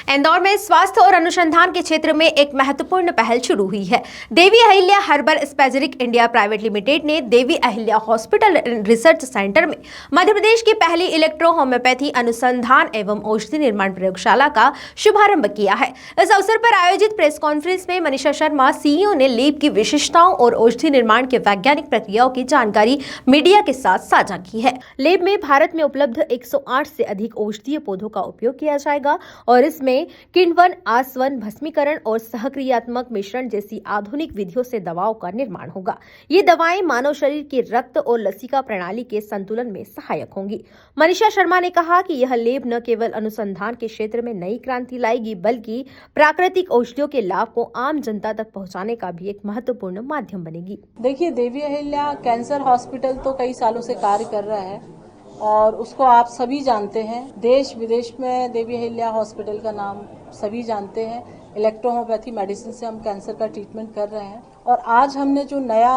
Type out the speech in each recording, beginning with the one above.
इंदौर में स्वास्थ्य और अनुसंधान के क्षेत्र में एक महत्वपूर्ण पहल शुरू हुई है। Devi Ahilya herbal spagyric India private limited ने Devi Ahilya hospital research centre में मध्य प्रदेश की पहली इलेक्ट्रो होम्योपैथी अनुसंधान एवं औषधि निर्माण प्रयोगशाला का शुभारंभ किया है। इस अवसर पर आयोजित प्रेस कॉन्फ्रेंस में मनीषा शर्मा सीईओ ने लैब की विशेषताओं और औषधि निर्माण के वैज्ञानिक प्रक्रियाओं की जानकारी मीडिया के साथ साझा की है। लैब में भारत में उपलब्ध 108 से अधिक औषधीय पौधों का उपयोग किया जाएगा और इसमें किण्वन, आसवन, भस्मीकरण और सहक्रियात्मक मिश्रण जैसी आधुनिक विधियों से दवाओं का निर्माण होगा। ये दवाएं मानव शरीर की रक्त और लसिका प्रणाली के संतुलन में सहायक होंगी। मनीषा शर्मा ने कहा कि यह लैब न केवल अनुसंधान के क्षेत्र में नई क्रांति लाएगी, बल्कि प्राकृतिक औषधियों के लाभ को आम जनता तक पहुंचाने का भी एक महत्वपूर्ण माध्यम बनेगी। देखिए, देवी अहिल्या कैंसर हॉस्पिटल तो कई सालों से कार्य कर रहा है और उसको आप सभी जानते हैं। देश विदेश में देवी अहिल्या हॉस्पिटल का नाम सभी जानते हैं। इलेक्ट्रोहोम्योपैथी मेडिसिन से हम कैंसर का ट्रीटमेंट कर रहे हैं और आज हमने जो नया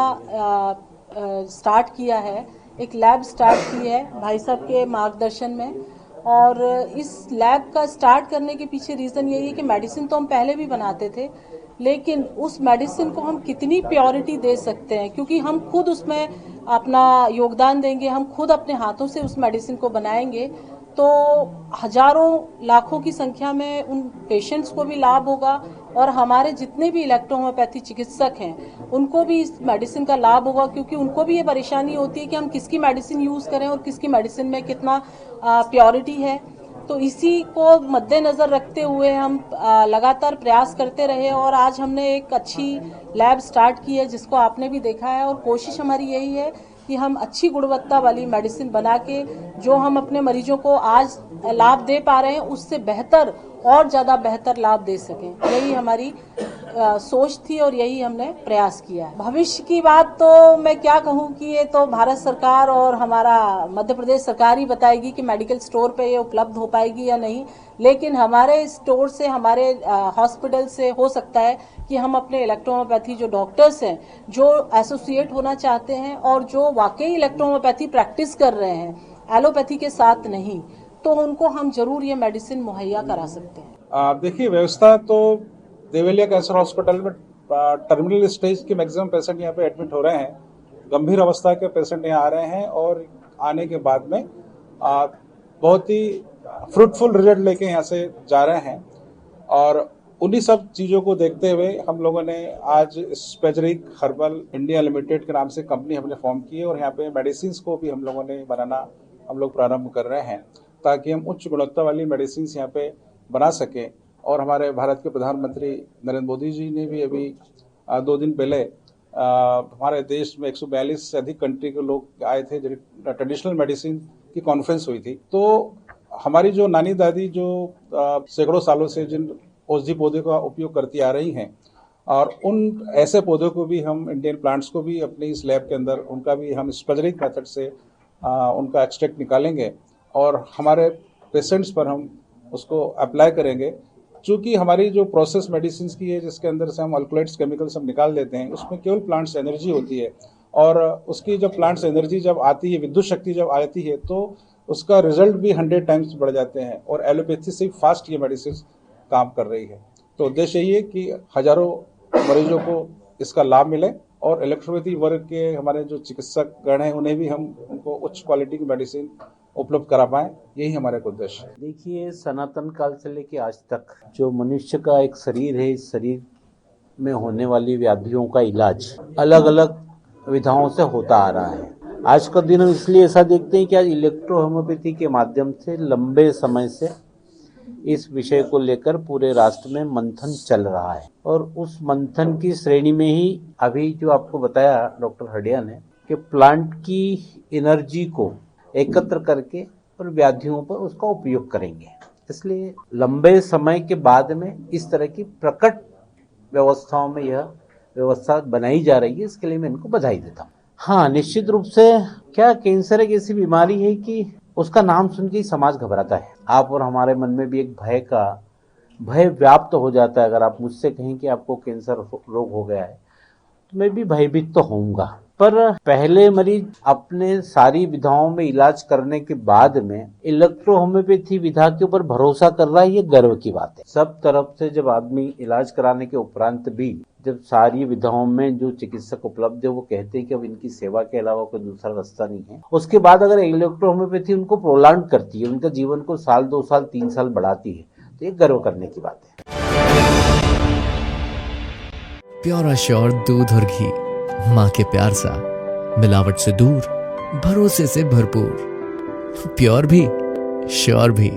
स्टार्ट किया है, एक लैब स्टार्ट की है भाई साहब के मार्गदर्शन में। और इस लैब का स्टार्ट करने के पीछे रीज़न यही है कि मेडिसिन तो हम पहले भी बनाते थे, लेकिन उस मेडिसिन को हम कितनी प्योरिटी दे सकते हैं, क्योंकि हम खुद उसमें अपना योगदान देंगे, हम खुद अपने हाथों से उस मेडिसिन को बनाएंगे, तो हजारों लाखों की संख्या में उन पेशेंट्स को भी लाभ होगा और हमारे जितने भी इलेक्ट्रोहोम्योपैथी चिकित्सक हैं उनको भी इस मेडिसिन का लाभ होगा, क्योंकि उनको भी ये परेशानी होती है कि हम किसकी मेडिसिन यूज़ करें और किसकी मेडिसिन में कितना प्योरिटी है। तो इसी को मद्देनजर रखते हुए हम लगातार प्रयास करते रहे और आज हमने एक अच्छी लैब स्टार्ट की है, जिसको आपने भी देखा है। और कोशिश हमारी यही है कि हम अच्छी गुणवत्ता वाली मेडिसिन बना के जो हम अपने मरीजों को आज लाभ दे पा रहे हैं, उससे बेहतर और ज़्यादा बेहतर लाभ दे सकें। यही हमारी सोच थी और यही हमने प्रयास किया है। भविष्य की बात तो मैं क्या कहूँ कि ये तो भारत सरकार और हमारा मध्य प्रदेश सरकार ही बताएगी कि मेडिकल स्टोर पे ये उपलब्ध हो पाएगी या नहीं, लेकिन हमारे स्टोर से, हमारे हॉस्पिटल से हो सकता है कि हम अपने इलेक्ट्रोहोम्योपैथी जो डॉक्टर्स हैं, जो एसोसिएट होना चाहते हैं और जो वाकई इलेक्ट्रोहोम्योपैथी प्रैक्टिस कर रहे हैं, एलोपैथी के साथ नहीं, तो उनको हम जरूर ये मेडिसिन मुहैया करा सकते हैं। देखिए, व्यवस्था तो देवी अहिल्या कैंसर हॉस्पिटल में टर्मिनल स्टेज के मैक्सिमम पेशेंट यहाँ पे एडमिट हो रहे हैं। गंभीर अवस्था के पेशेंट यहाँ आ रहे हैं और आने के बाद में बहुत ही फ्रूटफुल रिजल्ट लेके यहाँ से जा रहे हैं। और उन्हीं सब चीज़ों को देखते हुए हम लोगों ने आज स्पेजरिक हर्बल इंडिया लिमिटेड के नाम से कंपनी हमने फॉर्म की है और यहाँ पे मेडिसिन को भी हम लोगों ने बनाना हम लोग प्रारंभ कर रहे हैं, ताकि हम उच्च गुणवत्ता वाली मेडिसिन यहाँ पे बना सकें। और हमारे भारत के प्रधानमंत्री नरेंद्र मोदी जी ने भी अभी 2 दिन पहले हमारे देश में 142 से अधिक कंट्री के लोग आए थे, ट्रेडिशनल मेडिसिन की कॉन्फ्रेंस हुई थी। तो हमारी जो नानी दादी जो सैकड़ों सालों से जिन औषधि पौधे का उपयोग करती आ रही हैं, और उन ऐसे पौधों को भी हम इंडियन प्लांट्स को भी अपने इस लैब के अंदर उनका भी हम स्पेजरिक मेथड से उनका एक्सट्रैक्ट निकालेंगे और हमारे पेशेंट्स पर हम उसको अप्लाई करेंगे। चूँकि हमारी जो प्रोसेस मेडिसिन की है, जिसके अंदर से हम अल्कोलाइट्स केमिकल्स हम निकाल देते हैं, उसमें केवल प्लांट्स एनर्जी होती है और उसकी जब प्लांट्स एनर्जी जब आती है, विद्युत शक्ति जब आती है, तो उसका रिजल्ट भी 100 टाइम्स बढ़ जाते हैं और एलोपैथी से फास्ट ये मेडिसिन काम कर रही है। तो उद्देश्य यही है कि हजारों मरीजों को इसका लाभ मिले और इलेक्ट्रोपैथी वर्ग के हमारे जो चिकित्सक गण हैं उन्हें भी हम उनको उच्च क्वालिटी की मेडिसिन उपलब्ध करा पाएं, यही हमारा उद्देश्य है। देखिए, सनातन काल से लेके आज तक जो मनुष्य का एक शरीर है, इस शरीर में होने वाली व्याधियों का इलाज अलग अलग विधाओं से होता आ रहा है। आज का दिन हम इसलिए ऐसा देखते हैं कि आज इलेक्ट्रोहोम्योपैथी के माध्यम से लंबे समय से इस विषय को लेकर पूरे राष्ट्र में मंथन चल रहा है और उस मंथन की श्रेणी में ही अभी जो आपको बताया डॉक्टर हडिया ने कि प्लांट की एनर्जी को एकत्र करके और व्याधियों पर उसका उपयोग करेंगे। इसलिए लंबे समय के बाद में इस तरह की प्रकट व्यवस्थाओं में यह व्यवस्था बनाई जा रही है, इसके लिए मैं इनको बधाई देता हूँ। हाँ, निश्चित रूप से क्या कैंसर एक ऐसी बीमारी है कि उसका नाम सुन के ही समाज घबराता है। आप और हमारे मन में भी एक भय व्याप्त हो जाता है। अगर आप मुझसे कहें कि आपको कैंसर रोग हो गया है, तो मैं भी भयभीत तो होऊंगा, पर पहले मरीज अपने सारी विधाओं में इलाज करने के बाद में इलेक्ट्रो होम्योपैथी विधा के ऊपर भरोसा कर रहा है, ये गर्व की बात है। सब तरफ से जब आदमी इलाज कराने के उपरांत भी जब सारी विधाओं में जो चिकित्सक उपलब्ध है वो कहते हैं कि अब इनकी सेवा के अलावा कोई दूसरा रास्ता नहीं है, उसके बाद अगर इलेक्ट्रो होम्योपैथी उनको प्रोलॉन्ग करती है, उनका जीवन को साल 2 साल 3 साल बढ़ाती है, तो ये गर्व करने की बात है। प्योर एश्योर दूध और घी, माँ के प्यार सा, मिलावट से दूर, भरोसे से भरपूर, प्योर भी श्योर भी।